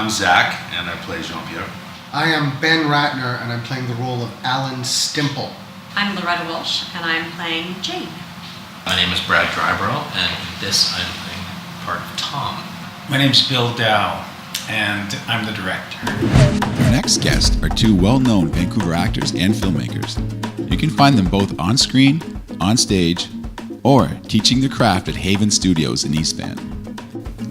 I'm Zach, and I play Jean-Pierre. I am Ben Ratner, and I'm playing the role of Alan Stimple. I'm Loretta Walsh, and I'm playing Jane. My name is Brad Drybrough, and in this I'm playing part of Tom. My name's Bill Dow, and I'm the director. Our next guests are two well-known Vancouver actors and filmmakers. You can find them both on screen, on stage, or teaching their craft at Haven Studios in East Van.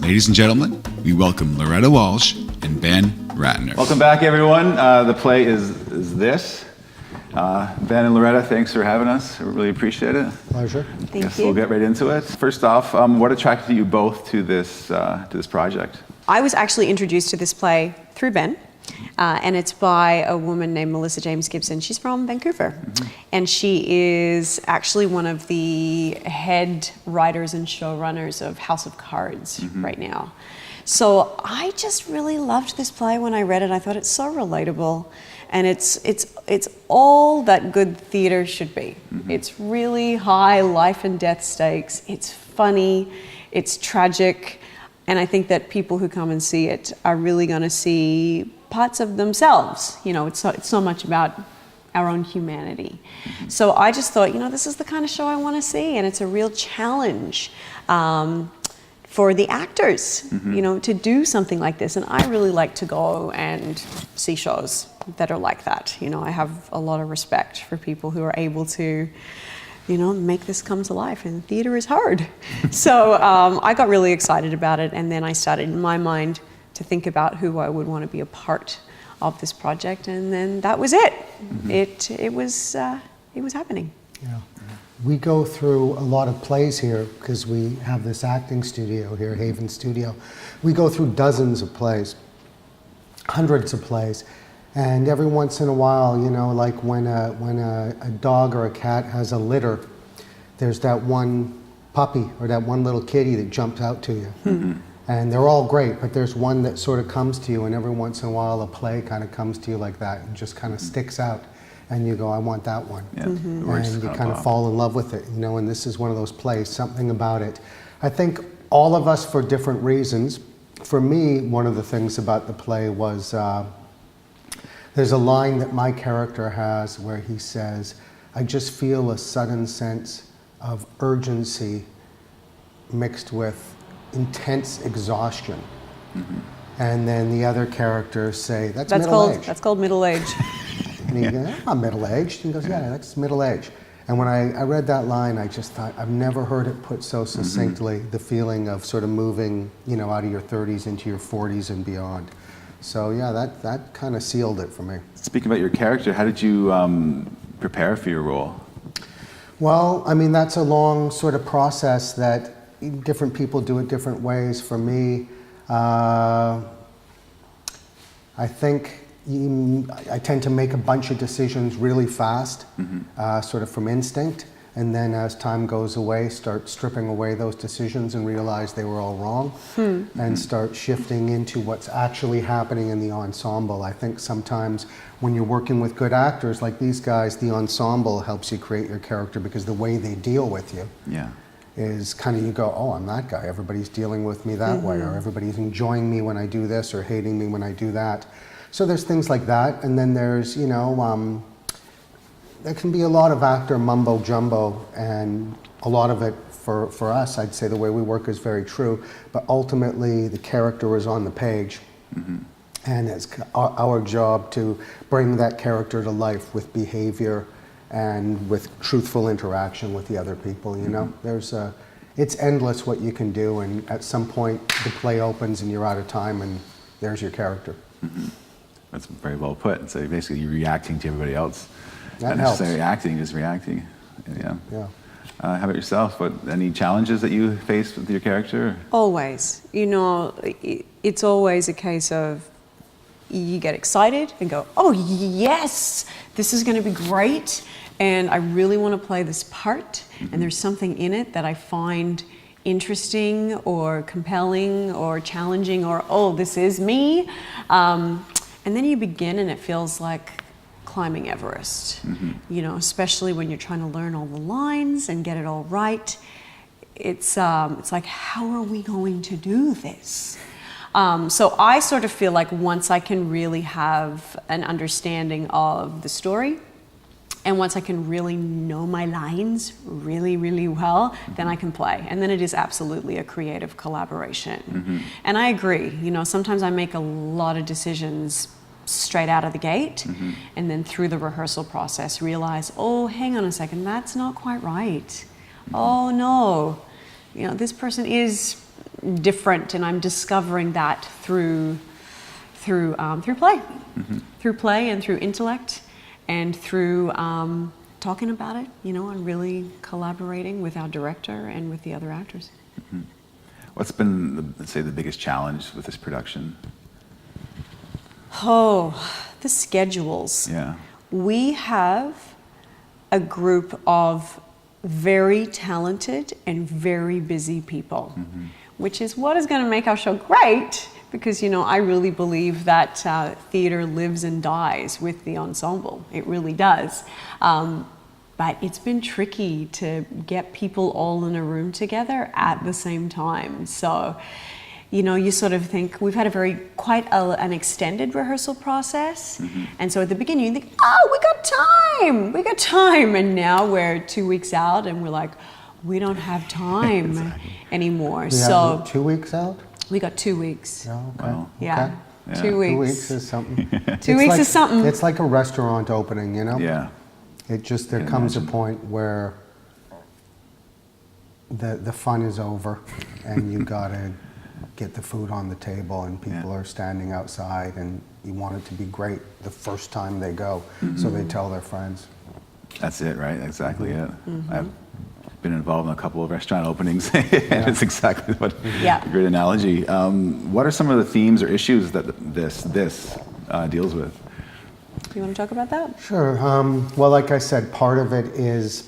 Ladies and gentlemen, we welcome Loretta Walsh and Ben Ratner. Welcome back, everyone. The play is this. Ben and Loretta, thanks for having us. We really appreciate it. Pleasure. Thank you. We'll get right into it. First off, what attracted you both to this project? I was actually introduced to this play through Ben, and it's by a woman named Melissa James Gibson. She's from Vancouver, and she is actually one of the head writers and showrunners of House of Cards right now. So I just really loved this play when I read it. I thought it's so relatable, and it's all that good theater should be. It's really high life and death stakes. It's funny, it's tragic, and I think that people who come and see it are really going to see parts of themselves. You know, it's so much about our own humanity. So I just thought, you know, this is the kind of show I want to see, and it's a real challenge for the actors, you know, to do something like this. And I really like to go and see shows that are like that. You know, I have a lot of respect for people who are able to, you know, make this come to life, and theater is hard. So I got really excited about it, and then I started in my mind to think about who I would want to be a part of this project, and then that was it. It was happening. Yeah. We go through a lot of plays here because we have this acting studio here, Haven Studio. We go through dozens of plays, hundreds of plays, and every once in a while, you know, like when a dog or a cat has a litter, there's that one puppy or that one little kitty that jumps out to you. And they're all great, but there's one that sort of comes to you, and every once in a while a play kind of comes to you like that and just kind of sticks out. And you go, I want that one. Yeah. And you kind of fall in love with it, you know, and this is one of those plays, something about it. I think all of us for different reasons. For me, one of the things about the play was, there's a line that my character has where he says, I just feel a sudden sense of urgency mixed with intense exhaustion. And then the other characters say, that's middle age. That's called middle age. And he goes, I'm middle-aged. He goes, yeah, that's middle-aged. And when I read that line, I just thought, I've never heard it put so succinctly, the feeling of sort of moving, you know, out of your 30s into your 40s and beyond. So yeah, that kind of sealed it for me. Speaking about your character, how did you prepare for your role? Well, I mean, that's a long sort of process that different people do it different ways. For me, I think I tend to make a bunch of decisions really fast, sort of from instinct, and then as time goes away, start stripping away those decisions and realize they were all wrong, and start shifting into what's actually happening in the ensemble. I think sometimes when you're working with good actors like these guys, the ensemble helps you create your character because the way they deal with you is kind of, you go, oh, I'm that guy. Everybody's dealing with me that way, or everybody's enjoying me when I do this or hating me when I do that. So there's things like that, and then there's, you know, there can be a lot of actor mumbo jumbo, and a lot of it for us, I'd say the way we work is very true, but ultimately the character is on the page, and it's our job to bring that character to life with behavior and with truthful interaction with the other people, you know? It's endless what you can do, and at some point the play opens and you're out of time and there's your character. That's very well put. So basically you're reacting to everybody else. That Not helps. necessarily acting, just reacting. Yeah. How about yourself? Any challenges that you faced with your character? Always. You know, it's always a case of you get excited and go, oh yes, this is going to be great, and I really want to play this part, and there's something in it that I find interesting or compelling or challenging, or oh, this is me. And then you begin and it feels like climbing Everest, you know, especially when you're trying to learn all the lines and get it all right. It's like, how are we going to do this? So I sort of feel like once I can really have an understanding of the story, and once I can really know my lines really, really well, then I can play. And then it is absolutely a creative collaboration. And I agree, you know, sometimes I make a lot of decisions straight out of the gate, and then through the rehearsal process realize, oh, hang on a second, that's not quite right. Oh no, you know, this person is different, and I'm discovering that through play, through play and through intellect, and through talking about it, you know, and really collaborating with our director and with the other actors. What's been, let's say, the biggest challenge with this production? Oh, the schedules. Yeah. We have a group of very talented and very busy people, which is what is going to make our show great, because, you know, I really believe that theater lives and dies with the ensemble. It really does. But it's been tricky to get people all in a room together at the same time. So, you know, you sort of think, we've had quite an extended rehearsal process. And so at the beginning you think, oh, we got time. And now we're 2 weeks out and we're like, we don't have time anymore. We So have 2 weeks out? we got 2 weeks. Oh, okay. Yeah. Yeah. 2 weeks. 2 weeks is something. 2 weeks is something. It's like a restaurant opening, you know? Yeah. It just, there Can comes a imagine. point where the fun is over and you gotta get the food on the table, and people are standing outside, and you want it to be great the first time they go, so they tell their friends. That's it, right? Exactly it. I've been involved in a couple of restaurant openings, and it's exactly what Yeah. a great analogy. What are some of the themes or issues that this deals with? You want to talk about that? Sure. Well, like I said, part of it is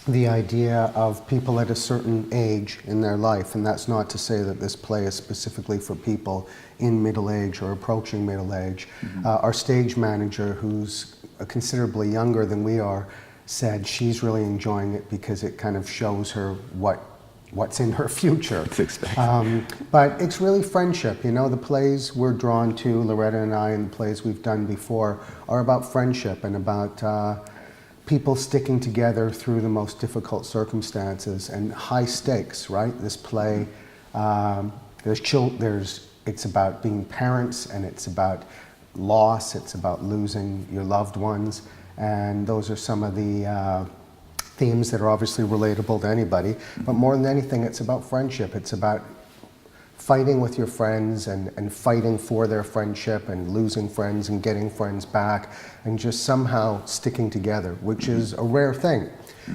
the idea of people at a certain age in their life, and that's not to say that this play is specifically for people in middle age or approaching middle age. Our stage manager, who's considerably younger than we are, said she's really enjoying it because it kind of shows her what's in her future. But it's really friendship. You know, the plays we're drawn to, Loretta and I, and the plays we've done before, are about friendship and about people sticking together through the most difficult circumstances and high stakes, right? This play, it's about being parents, and it's about loss, it's about losing your loved ones, and those are some of the themes that are obviously relatable to anybody. But more than anything, it's about friendship. It's about fighting with your friends and fighting for their friendship, and losing friends and getting friends back, and just somehow sticking together, which is a rare thing.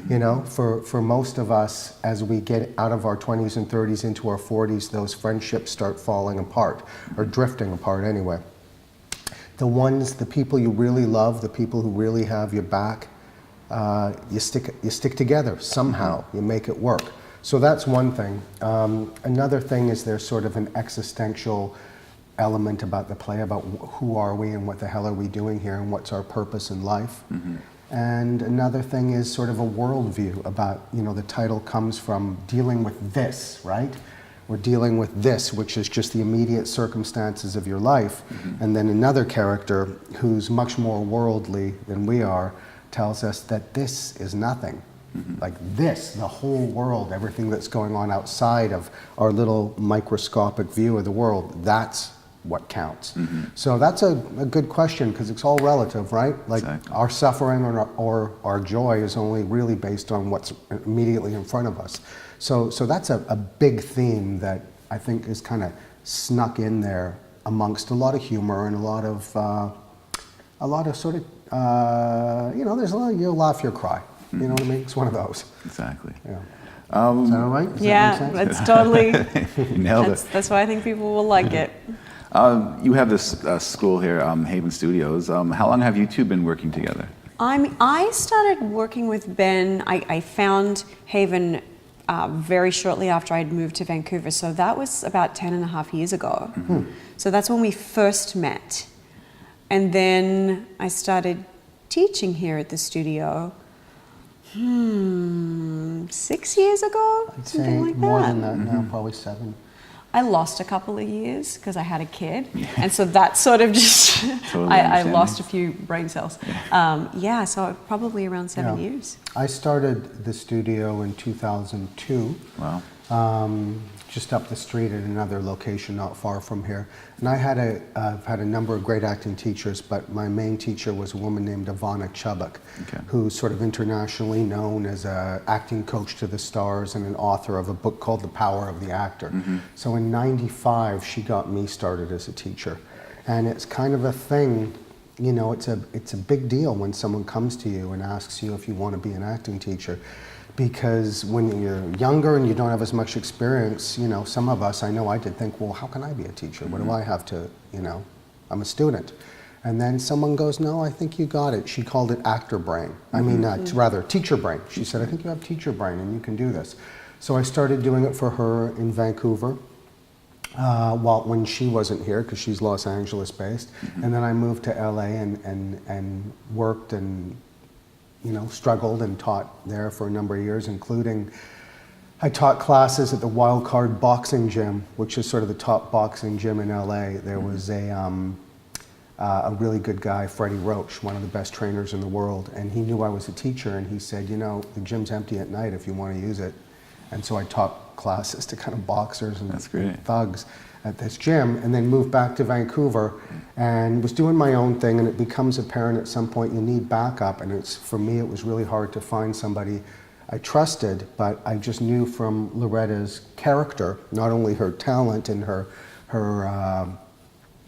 You know, for most of us, as we get out of our 20s and 30s into our 40s, those friendships start falling apart, or drifting apart anyway. The people you really love, the people who really have your back, you stick together somehow. You make it work. So that's one thing. Another thing is there's sort of an existential element about the play, about who are we and what the hell are we doing here and what's our purpose in life. And another thing is sort of a worldview about, you know, the title comes from dealing with this, right? We're dealing with this, which is just the immediate circumstances of your life. And then another character who's much more worldly than we are tells us that this is nothing. Like this, the whole world, everything that's going on outside of our little microscopic view of the world, that's what counts. So that's a good question, because it's all relative, right? Like our suffering or our joy is only really based on what's immediately in front of us. So that's a big theme that I think is kind of snuck in there amongst a lot of humor and a lot of sort of, you know, there's a lot of you'll laugh, you'll cry. You know what I mean? It's one of those. Exactly. Yeah. Is that all right? Does Yeah, that make sense? that's totally. Nailed it. That's why I think people will like it. You have this school here, Haven Studios. How long have you two been working together? I started working with Ben. I found Haven very shortly after I'd moved to Vancouver, so that was about 10.5 years ago. So that's when we first met. And then I started teaching here at the studio 6 years ago, I'd something say like more that. than that now, probably 7. I lost a couple of years because I had a kid, and so that sort of just Totally I understanding. lost a few brain cells. So probably around 7 Yeah. years. I started the studio in 2002. Wow. Just up the street at another location not far from here. And I've had a number of great acting teachers, but my main teacher was a woman named Ivana Chubbuck, Okay. who's sort of internationally known as an acting coach to the stars and an author of a book called The Power of the Actor. So in '95, she got me started as a teacher. And it's kind of a thing, you know, it's a big deal when someone comes to you and asks you if you want to be an acting teacher. Because when you're younger and you don't have as much experience, you know, some of us, I know I did think, well, how can I be a teacher? What do I have to, you know, I'm a student. And then someone goes, no, I think you got it. She called it actor brain. I mean, rather teacher brain. She said, I think you have teacher brain and you can do this. So I started doing it for her in Vancouver. When she wasn't here, because she's Los Angeles based. And then I moved to LA and worked and, you know, struggled and taught there for a number of years, including I taught classes at the Wild Card Boxing Gym, which is sort of the top boxing gym in LA. There was a really good guy, Freddie Roach, one of the best trainers in the world, and he knew I was a teacher, and he said, you know, the gym's empty at night if you want to use it. And so I taught classes to kind of boxers and thugs at this gym, and then moved back to Vancouver and was doing my own thing. And it becomes apparent at some point you need backup, and for me it was really hard to find somebody I trusted, but I just knew from Loretta's character, not only her talent and her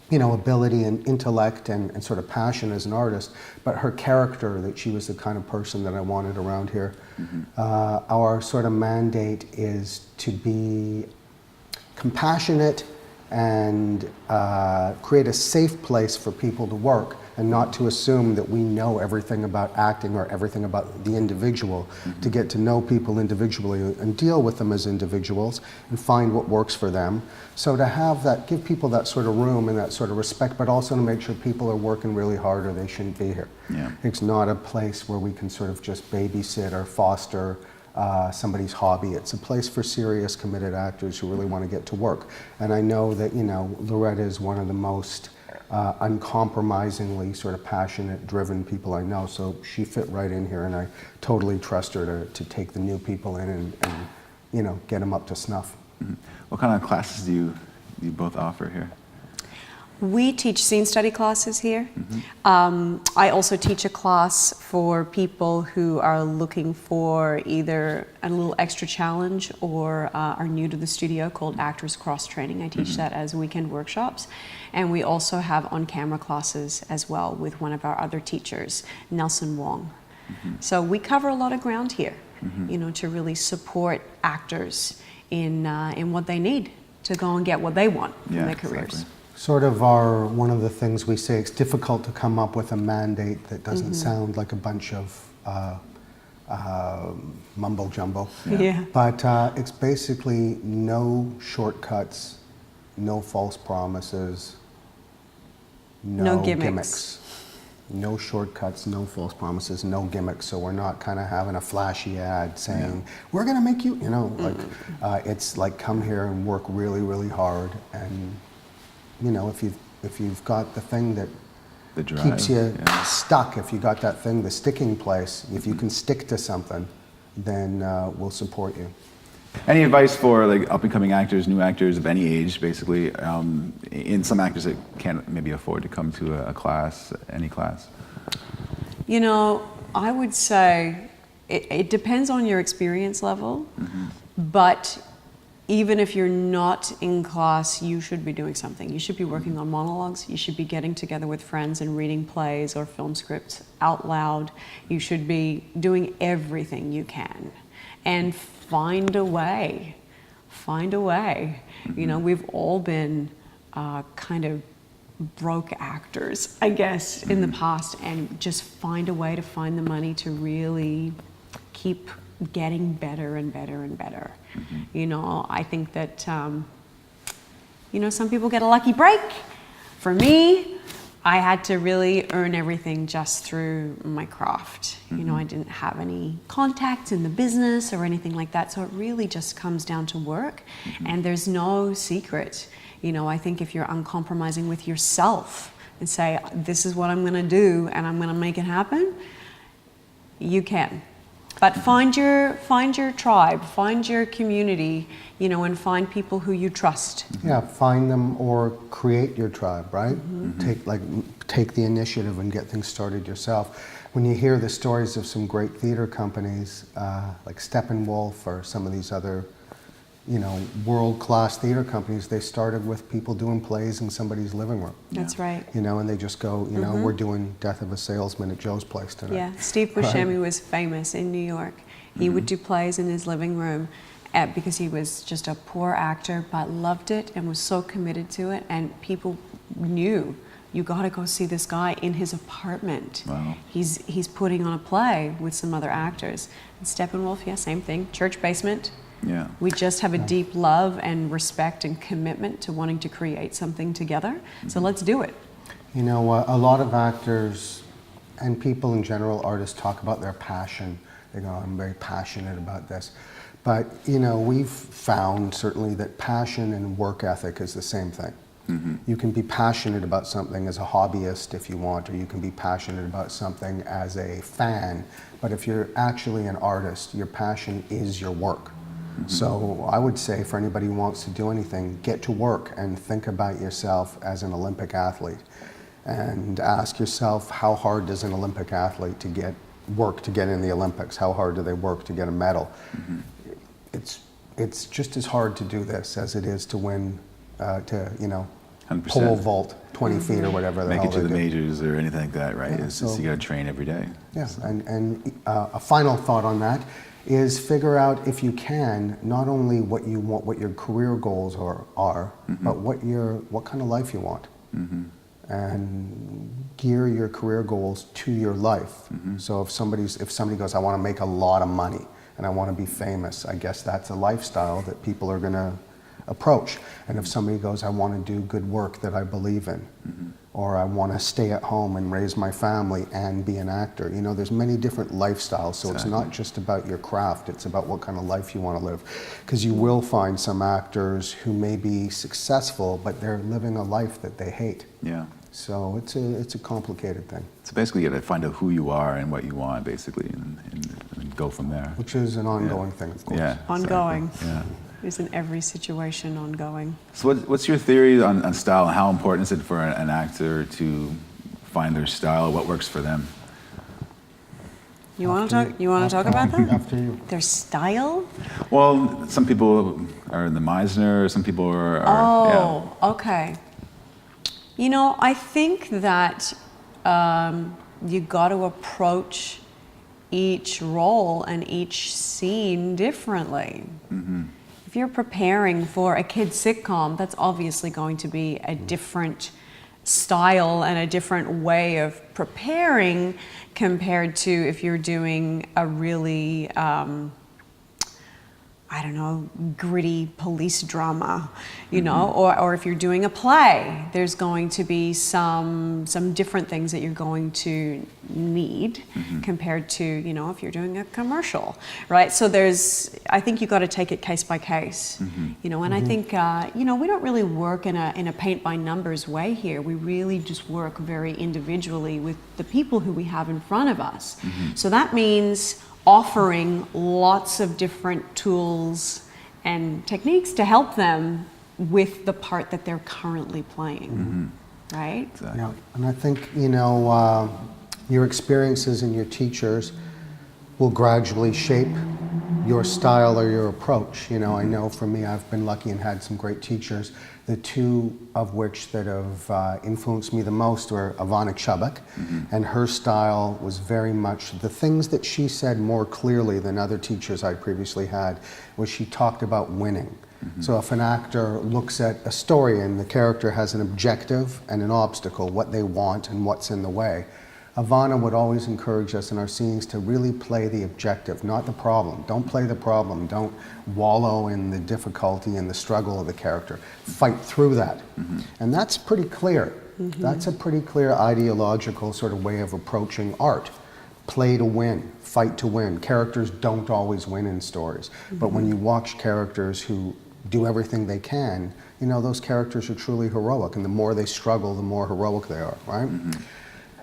you know, ability and intellect and sort of passion as an artist, but her character, that she was the kind of person that I wanted around here. Our sort of mandate is to be compassionate and create a safe place for people to work, and not to assume that we know everything about acting or everything about the individual, to get to know people individually and deal with them as individuals and find what works for them. So to have that, give people that sort of room and that sort of respect, but also to make sure people are working really hard or they shouldn't be here. It's not a place where we can sort of just babysit or foster somebody's hobby. It's a place for serious, committed actors who really want to get to work. And I know that, you know, Loretta is one of the most uncompromisingly sort of passionate, driven people I know. So she fit right in here, and I totally trust her to take the new people in and you know, get them up to snuff. What kind of classes do you both offer here? We teach scene study classes here. I also teach a class for people who are looking for either a little extra challenge or are new to the studio, called Actors Cross Training. I teach that as weekend workshops. And we also have on-camera classes as well with one of our other teachers, Nelson Wong. So we cover a lot of ground here, you know, to really support actors in what they need to go and get what they want from their careers. Exactly. Sort of one of the things we say, it's difficult to come up with a mandate that doesn't sound like a bunch of mumbo jumbo. But it's basically no shortcuts, no false promises, no gimmicks. No shortcuts, no false promises, no gimmicks. So we're not kind of having a flashy ad saying, we're going to make you, you know, like, it's like, come here and work really, really hard. And, you know, if you've got the thing that keeps you stuck, if you got that thing, the sticking place, if you can stick to something, then we'll support you. Any advice for like up-and-coming actors, new actors of any age, basically, in some actors that can't maybe afford to come to a class, any class? You know, I would say it depends on your experience level, but even if you're not in class, you should be doing something. You should be working on monologues. You should be getting together with friends and reading plays or film scripts out loud. You should be doing everything you can. And find a way. Find a way. You know, we've all been kind of broke actors, I guess, in the past, and just find a way to find the money to really keep getting better and better and better. You know, I think that, you know, some people get a lucky break. For me, I had to really earn everything just through my craft. You know, I didn't have any contacts in the business or anything like that, so it really just comes down to work, and there's no secret. You know, I think if you're uncompromising with yourself and say, this is what I'm gonna do and I'm gonna make it happen, you can. But find your tribe, find your community, you know, and find people who you trust. Yeah, find them or create your tribe, right? Take the initiative and get things started yourself. When you hear the stories of some great theater companies like Steppenwolf or some of these other, you know, world-class theater companies, they started with people doing plays in somebody's living room. That's right. You know, and they just go, you know, we're doing Death of a Salesman at Joe's place tonight. Yeah, Steve Buscemi was famous in New York. He would do plays in his living room because he was just a poor actor, but loved it and was so committed to it, and people knew, you got to go see this guy in his apartment. Wow. He's putting on a play with some other actors. And Steppenwolf, yeah, same thing, church basement. Yeah. We just have a deep love and respect and commitment to wanting to create something together. So let's do it. You know, a lot of actors and people in general, artists, talk about their passion. They go, I'm very passionate about this. But, you know, we've found certainly that passion and work ethic is the same thing. You can be passionate about something as a hobbyist if you want, or you can be passionate about something as a fan. But if you're actually an artist, your passion is your work. So I would say for anybody who wants to do anything, get to work and think about yourself as an Olympic athlete. And ask yourself, how hard does an Olympic athlete work to get in the Olympics? How hard do they work to get a medal? It's just as hard to do this as it is to win, you know, 100%. pole vault 20 feet or whatever the Make hell it to they the do. majors or anything like that, right? Yeah, It's just so- you got to train every day. Yeah, and a final thought on that is figure out, if you can, not only what you want, what your career goals are, but what kind of life you want. And gear your career goals to your life. So if somebody goes, I want to make a lot of money and I want to be famous, I guess that's a lifestyle that people are going to approach. And if somebody goes, I want to do good work that I believe in, or I want to stay at home and raise my family and be an actor. You know, there's many different lifestyles, so it's not just about your craft, it's about what kind of life you want to live. Because you will find some actors who may be successful, but they're living a life that they hate. Yeah. So it's a complicated thing. So basically, you got to find out who you are and what you want, basically, and go from there. Which is an ongoing thing, of course. Yeah. Ongoing. Exactly. Yeah. Is in every situation ongoing. So what's your theory on style, and how important is it for an actor to find their style? What works for them? You want to talk? You want to talk about that? After you. Their style? Well, some people are in the Meisner, some people are Oh, okay. You know, I think that you got to approach each role and each scene differently. If you're preparing for a kid's sitcom, that's obviously going to be a different style and a different way of preparing compared to if you're doing a really, I don't know, gritty police drama, you know, or if you're doing a play, there's going to be some different things that you're going to need compared to, you know, if you're doing a commercial, right? So I think you got to take it case by case, you know, and I think, you know, we don't really work in a paint by numbers way here. We really just work very individually with the people who we have in front of us. So that means offering lots of different tools and techniques to help them with the part that they're currently playing, right? Exactly. Yeah, and I think, you know, your experiences and your teachers will gradually shape your style or your approach. You know, I know for me, I've been lucky and had some great teachers, the two of which that have influenced me the most were Ivana Chubbuck, and her style was very much, the things that she said more clearly than other teachers I previously had, was she talked about winning. So if an actor looks at a story and the character has an objective and an obstacle, what they want and what's in the way, Ivana would always encourage us in our scenes to really play the objective, not the problem. Don't play the problem. Don't wallow in the difficulty and the struggle of the character. Fight through that. And that's pretty clear. That's a pretty clear ideological sort of way of approaching art. Play to win, fight to win. Characters don't always win in stories. But when you watch characters who do everything they can, you know, those characters are truly heroic. And the more they struggle, the more heroic they are, right?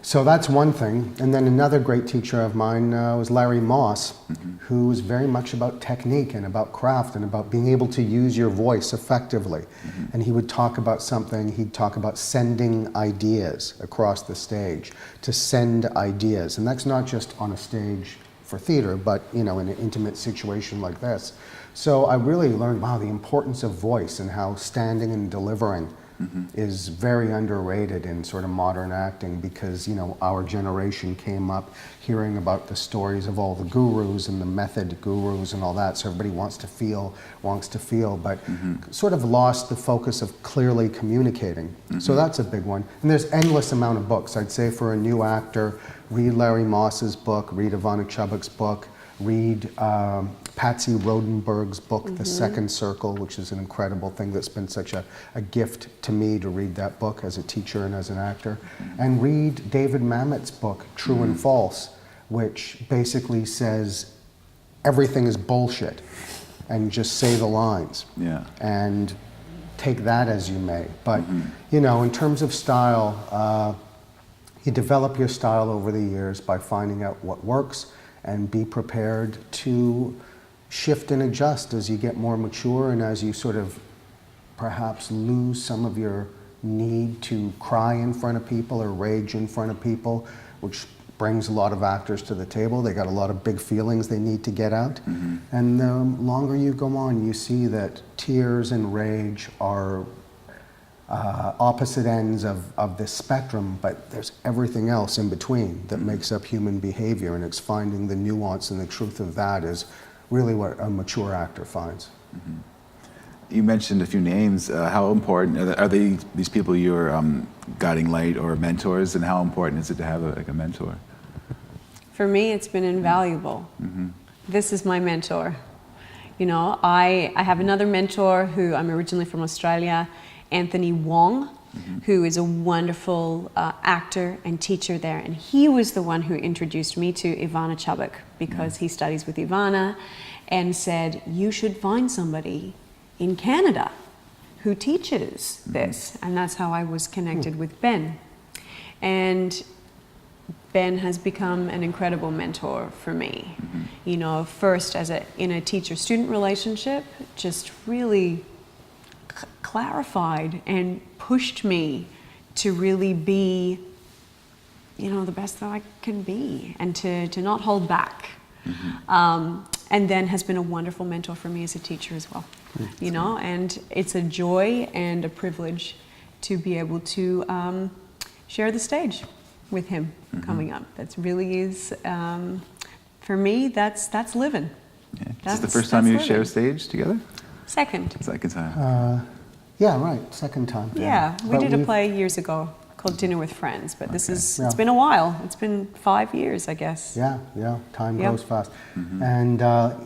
So that's one thing. And then another great teacher of mine was Larry Moss, who was very much about technique and about craft and about being able to use your voice effectively. And he would talk about something, he'd talk about sending ideas across the stage, to send ideas. And that's not just on a stage for theater, but, you know, in an intimate situation like this. So I really learned, wow, the importance of voice and how standing and delivering is very underrated in sort of modern acting, because, you know, our generation came up hearing about the stories of all the gurus and the method gurus and all that, so everybody wants to feel, but sort of lost the focus of clearly communicating. So that's a big one. And there's endless amount of books. I'd say for a new actor, read Larry Moss's book, read Ivana Chubbuck's book, read Patsy Rodenberg's book, The Second Circle, which is an incredible thing that's been such a gift to me to read that book as a teacher and as an actor. And read David Mamet's book, True and False, which basically says everything is bullshit and just say the lines. And take that as you may. But, you know, in terms of style, you develop your style over the years by finding out what works and be prepared to shift and adjust as you get more mature and as you sort of perhaps lose some of your need to cry in front of people or rage in front of people, which brings a lot of actors to the table. They got a lot of big feelings they need to get out. And the longer you go on, you see that tears and rage are opposite ends of this spectrum, but there's everything else in between that makes up human behavior, and it's finding the nuance and the truth of that is really what a mature actor finds. You mentioned a few names. How important are these people you're guiding light or mentors, and how important is it to have a mentor? For me, it's been invaluable. This is my mentor. You know, I have another mentor who, I'm originally from Australia, Anthony Wong, who is a wonderful actor and teacher there. And he was the one who introduced me to Ivana Chubbuck, because he studies with Ivana, and said, you should find somebody in Canada who teaches this. And that's how I was connected with Ben. And Ben has become an incredible mentor for me. You know, first in a teacher-student relationship, just really clarified and pushed me to really be, you know, the best that I can be, and to not hold back. And then has been a wonderful mentor for me as a teacher as well. You know, and it's a joy and a privilege to be able to share the stage with him coming up. That really is, for me, that's living. Is this the first time you share a stage together? Second. Second time. Yeah, right, second time. Yeah, we did a play years ago called Dinner with Friends, but this is, it's been a while. It's been 5 years, I guess. Yeah, time goes fast. And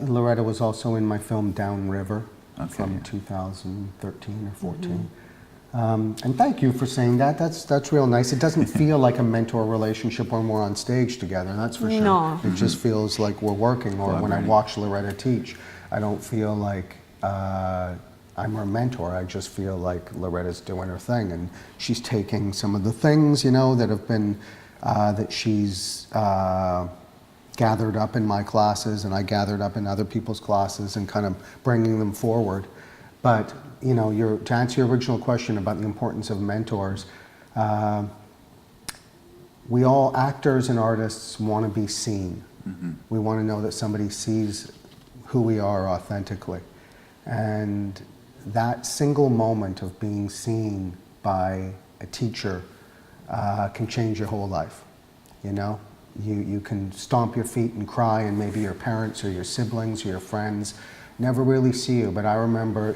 Loretta was also in my film Downriver from 2013 or 14. And thank you for saying that. That's real nice. It doesn't feel like a mentor relationship when we're on stage together, that's for sure. No. It just feels like we're working, or when I watch Loretta teach, I don't feel like I'm her mentor. I just feel like Loretta's doing her thing, and she's taking some of the things, you know, that have been, that she's gathered up in my classes and I gathered up in other people's classes, and kind of bringing them forward. But, you know, to answer your original question about the importance of mentors, we all, actors and artists, want to be seen. We want to know that somebody sees who we are authentically. And that single moment of being seen by a teacher can change your whole life, you know? You can stomp your feet and cry, and maybe your parents or your siblings or your friends never really see you. But I remember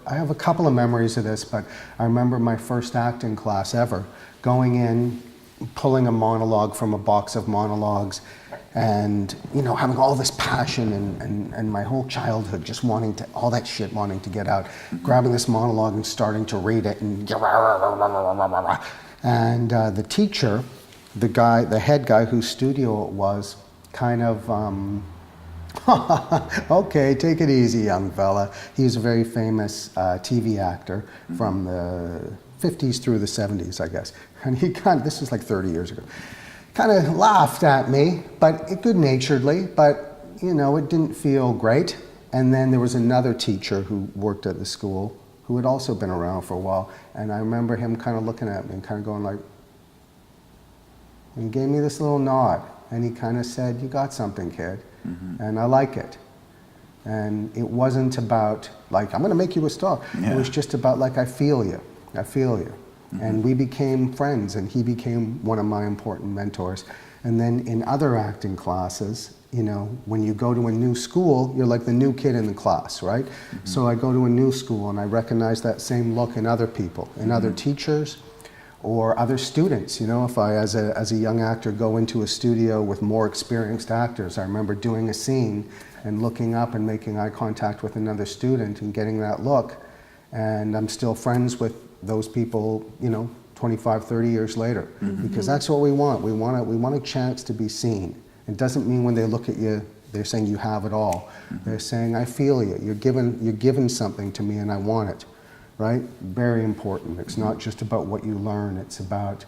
I have a couple of memories of this, but I remember my first acting class ever, going in pulling a monologue from a box of monologues and, you know, having all this passion and my whole childhood just wanting to, all that shit wanting to get out, grabbing this monologue and starting to read it and the teacher, the head guy whose studio it was, kind of, okay, take it easy, young fella. He was a very famous TV actor from the 50s through the 70s, I guess. And he kind of, this was like 30 years ago, kind of laughed at me, but good-naturedly, but, you know, it didn't feel great. And then there was another teacher who worked at the school who had also been around for a while, and I remember him kind of looking at me and kind of going like, and he gave me this little nod, and he kind of said, "You got something, kid, and I like it." And it wasn't about, like, I'm going to make you a star. Yeah. It was just about, like, I feel you. I feel you. And we became friends, and he became one of my important mentors. And then in other acting classes, you know, when you go to a new school, you're like the new kid in the class, right? So I go to a new school, and I recognize that same look in other people, in other teachers, or other students. You know, if I, as a young actor, go into a studio with more experienced actors, I remember doing a scene and looking up and making eye contact with another student and getting that look, and I'm still friends with those people, you know, 25, 30 years later, because that's what we want. We want a chance to be seen. It doesn't mean when they look at you, they're saying you have it all. They're saying, I feel you. You're giving something to me, and I want it. Right? Very important. It's not just about what you learn. It's about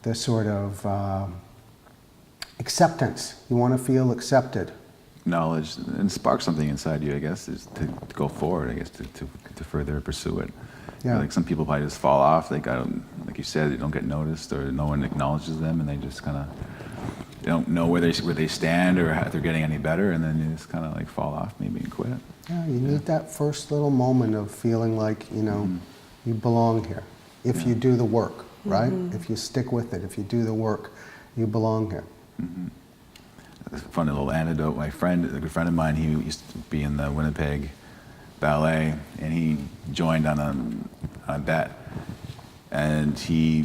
the sort of acceptance. You want to feel accepted. Knowledge and spark something inside you, I guess, is to go forward, I guess, to further pursue it. Yeah. Like some people probably just fall off. Like you said, they don't get noticed, or no one acknowledges them, and they just kind of, they don't know where they stand or if they're getting any better, and then you just kind of like fall off maybe and quit. Yeah, you need that first little moment of feeling like, you know, you belong here. If you do the work, right? If you stick with it, if you do the work, you belong here. A funny little anecdote. A good friend of mine, he used to be in the Winnipeg Ballet, and he joined on a bet, and he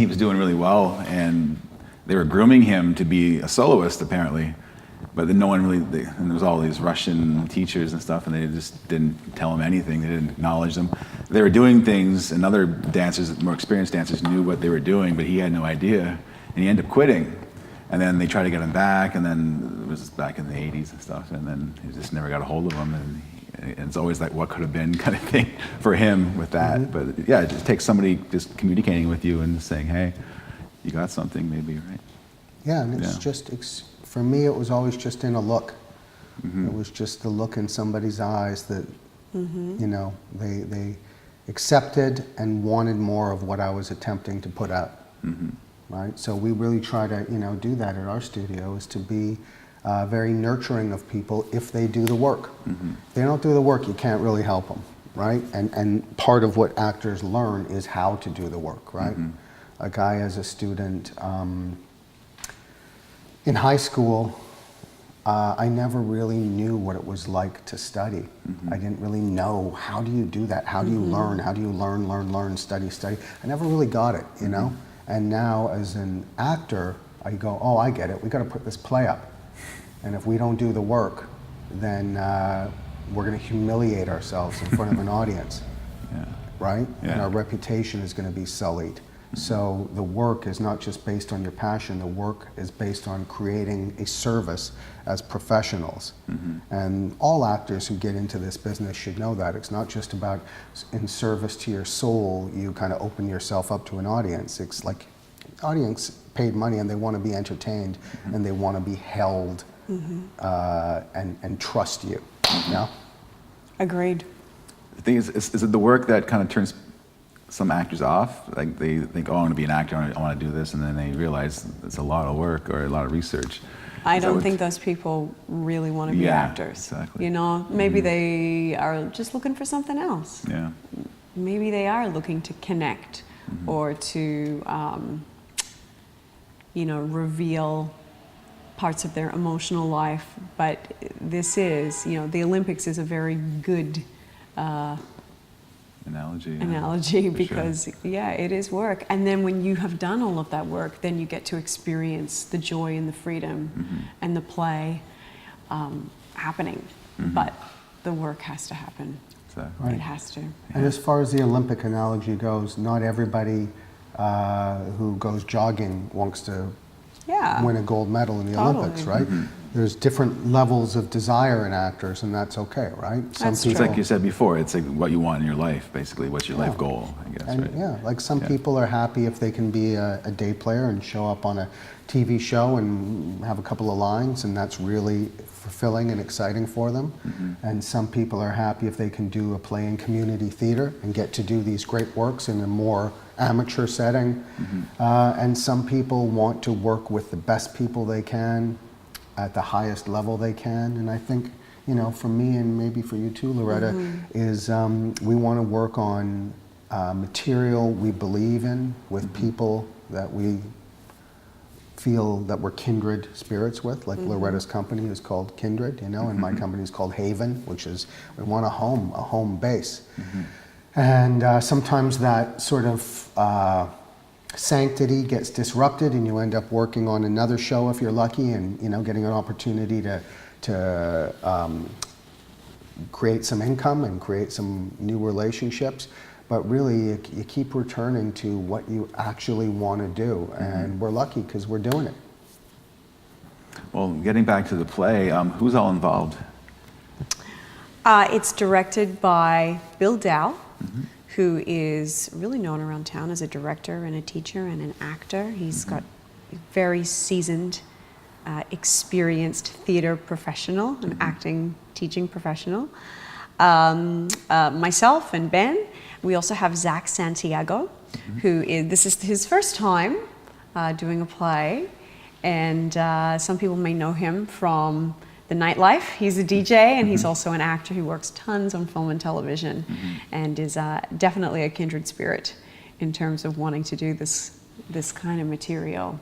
was doing really well, and they were grooming him to be a soloist apparently, but then no one really, and there was all these Russian teachers and stuff, and they just didn't tell him anything. They didn't acknowledge them. They were doing things, and other dancers, more experienced dancers, knew what they were doing, but he had no idea, and he ended up quitting. And then they tried to get him back, and then it was back in the 80s and stuff, and then he just never got a hold of him, and it's always like what could have been kind of thing for him with that. But yeah, it just takes somebody just communicating with you and saying, hey, you got something maybe, right? Yeah, and it's just, for me, it was always just in a look. It was just the look in somebody's eyes that, you know, they accepted and wanted more of what I was attempting to put out. Right? So we really try to, you know, do that at our studio, is to be very nurturing of people if they do the work. If they don't do the work, you can't really help them, right? And part of what actors learn is how to do the work, right? A guy as a student, in high school, I never really knew what it was like to study. I didn't really know, how do you do that? How do you learn? How do you learn, study? I never really got it, you know? And now as an actor, I go, oh, I get it. We got to put this play up. And if we don't do the work, then we're going to humiliate ourselves in front of an audience, right? And our reputation is going to be sullied. So the work is not just based on your passion. The work is based on creating a service as professionals. And all actors who get into this business should know that. It's not just about in service to your soul, you kind of open yourself up to an audience. It's like, audience paid money and they want to be entertained and they want to be held and trust you, you know? Agreed. The thing is it the work that kind of turns some actors off? Like they think, oh, I want to be an actor, I want to do this, and then they realize it's a lot of work or a lot of research. I don't think those people really want to be actors. Exactly. You know, maybe they are just looking for something else. Yeah. Maybe they are looking to connect or to, you know, reveal parts of their emotional life. But this is, you know, the Olympics is a very good analogy for because sure. yeah, it is work. And then when you have done all of that work, then you get to experience the joy and the freedom and the play happening. But the work has to happen. So, It has to. And as far as the Olympic analogy goes, not everybody who goes jogging wants to Yeah. win a gold medal in the Totally. Olympics, right? There's different levels of desire in actors, and that's okay, right? That's true. it's like you said before, it's like what you want in your life, basically. What's your life Yeah. goal, I guess, And right? yeah, like some Yeah. people are happy if they can be a day player and show up on a TV show and have a couple of lines, and that's really fulfilling and exciting for them. And some people are happy if they can do a play in community theater and get to do these great works in a more amateur setting. And some people want to work with the best people they can at the highest level they can. And I think, you know, for me and maybe for you too, Loretta, is we want to work on material we believe in with people that we feel that we're kindred spirits with, like Loretta's company is called Kindred, you know, and my company is called Haven, which is, we want a home base. And sometimes that sort of sanctity gets disrupted and you end up working on another show if you're lucky and, you know, getting an opportunity to create some income and create some new relationships. But really, you keep returning to what you actually want to do. And we're lucky because we're doing it. Well, getting back to the play, who's all involved? It's directed by Bill Dow, who is really known around town as a director and a teacher and an actor. He's got a very seasoned, experienced theater professional, an acting, teaching professional. Myself and Ben. We also have Zach Santiago, who is, this is his first time doing a play. And some people may know him from the nightlife. He's a DJ and he's also an actor who works tons on film and television and is definitely a kindred spirit in terms of wanting to do this kind of material.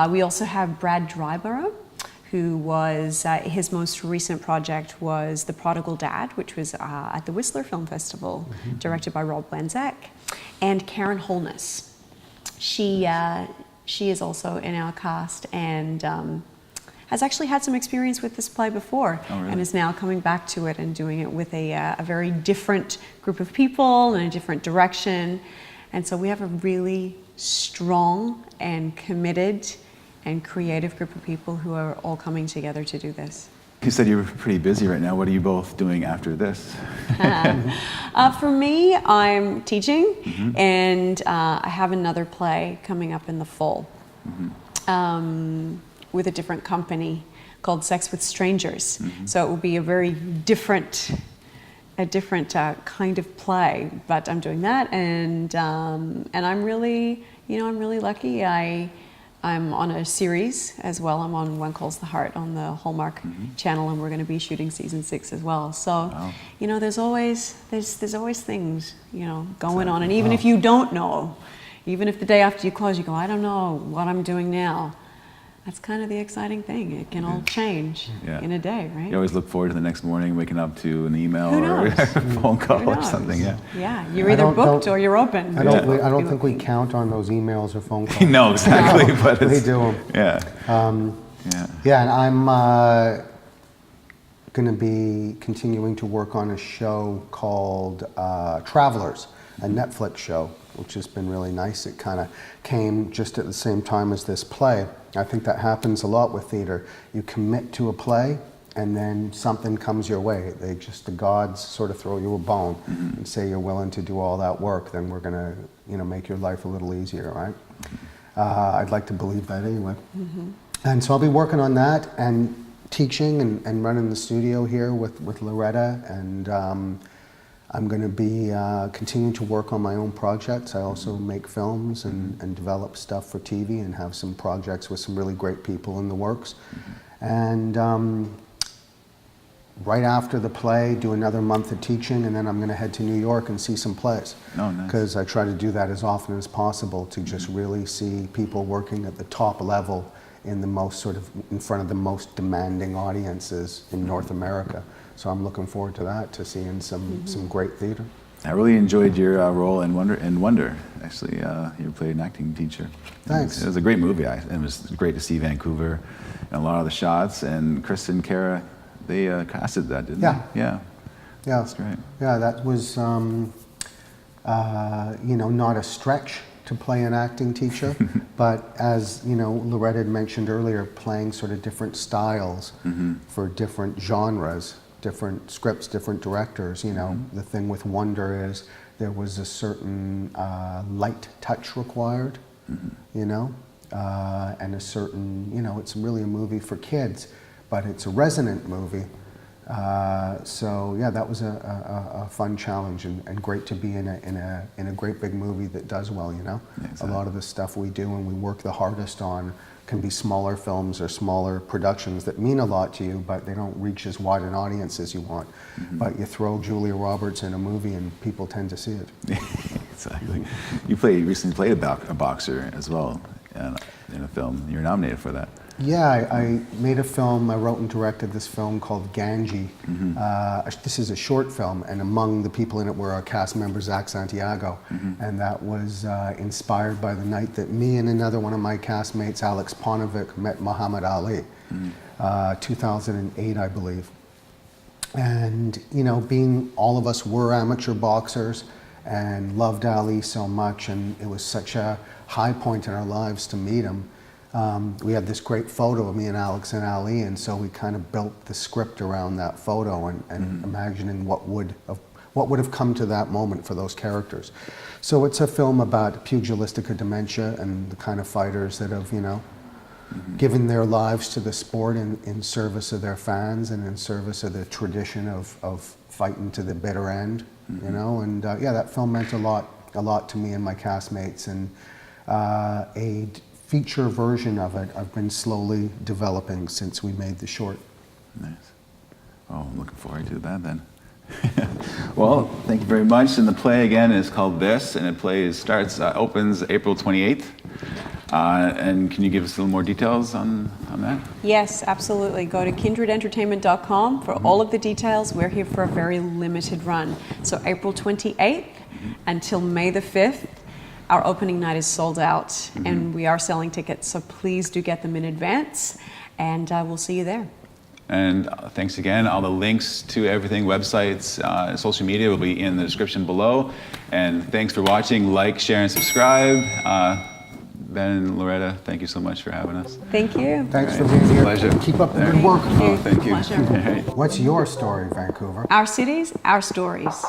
We also have Brad Drybrough, who was, his most recent project was The Prodigal Dad, which was at the Whistler Film Festival, directed by Rob Lanzac, and Karen Holness. She is also in our cast and has actually had some experience with this play before, and is now coming back to it and doing it with a very different group of people and a different direction. And so we have a really strong and committed and creative group of people who are all coming together to do this. You said you're pretty busy right now. What are you both doing after this? For me, I'm teaching, and I have another play coming up in the fall with a different company called Sex with Strangers. So it will be a very different kind of play, but I'm doing that, and I'm really, I'm really lucky. I'm on a series as well. I'm on One Calls the Heart on the Hallmark channel, and we're going to be shooting season 6 as well. So, there's always things, going on. And even if you don't know, even if the day after you close, you go, I don't know what I'm doing now. That's kind of the exciting thing. It can all change in a day, right? You always look forward to the next morning, waking up to an email Who or a knows? phone call Who or knows? something. Yeah, you're either booked or you're open. I don't think we count on those emails or phone calls. No, exactly. But We it's, do them. yeah. Yeah, and I'm going to be continuing to work on a show called Travelers, a Netflix show, which has been really nice. It kind of came just at the same time as this play. I think that happens a lot with theater. You commit to a play, and then something comes your way. The gods sort of throw you a bone and say you're willing to do all that work. Then we're gonna, make your life a little easier, right? I'd like to believe that anyway. And so I'll be working on that and teaching and running the studio here with Loretta, and I'm going to be continuing to work on my own projects. I also make films and develop stuff for TV and have some projects with some really great people in the works. And right after the play, do another month of teaching, and then I'm going to head to New York and see some plays. Oh, nice. Because I try to do that as often as possible to just really see people working at the top level in the most in front of the most demanding audiences in North America. So I'm looking forward to that, to seeing some great theater. I really enjoyed your role in Wonder. Actually, you played an acting teacher. Thanks. It was a great movie. It was great to see Vancouver and a lot of the shots. And Chris and Kara, they casted that, didn't Yeah. they? Yeah. Yeah, That's great. Yeah, that was, not a stretch to play an acting teacher, but as, Loretta had mentioned earlier, playing sort of different styles for different genres, different scripts, different directors, The thing with Wonder is there was a certain light touch required, and a certain, it's really a movie for kids, but it's a resonant movie. So yeah, that was a fun challenge and great to be in a great big movie that does well. Exactly. A lot of the stuff we do and we work the hardest on can be smaller films or smaller productions that mean a lot to you, but they don't reach as wide an audience as you want. But you throw Julia Roberts in a movie and people tend to see it. Exactly. You recently played a boxer as well in a film. You're nominated for that. Yeah, I made a film, I wrote and directed this film called Ganji. This is a short film, and among the people in it were our cast member, Zach Santiago. And that was inspired by the night that me and another one of my castmates, Alex Ponovic, met Muhammad Ali, 2008, I believe. And, being all of us were amateur boxers and loved Ali so much, and it was such a high point in our lives to meet him. We had this great photo of me and Alex and Ali, and so we kind of built the script around that photo and imagining what would have come to that moment for those characters. So it's a film about pugilistic dementia and the kind of fighters that have, given their lives to the sport in service of their fans and in service of the tradition of fighting to the bitter end, and that film meant a lot to me and my castmates, and a feature version of it I've been slowly developing since we made the short. Nice. Oh, I'm looking forward to that then. Well, thank you very much. And the play again is called This, and it opens April 28th. And can you give us a little more details on that? Yes, absolutely. Go to kindredentertainment.com for all of the details. We're here for a very limited run. So April 28th until May the 5th. Our opening night is sold out, and we are selling tickets, so please do get them in advance, and we'll see you there. And thanks again. All the links to everything, websites, social media will be in the description below. And thanks for watching. Like, share, and subscribe. Ben and Loretta, thank you so much for having us. Thank you. Thanks for All right, being it's a here. pleasure. Keep up the good work. Oh, thank you. Pleasure. All right. What's your story, Vancouver? Our cities, our stories.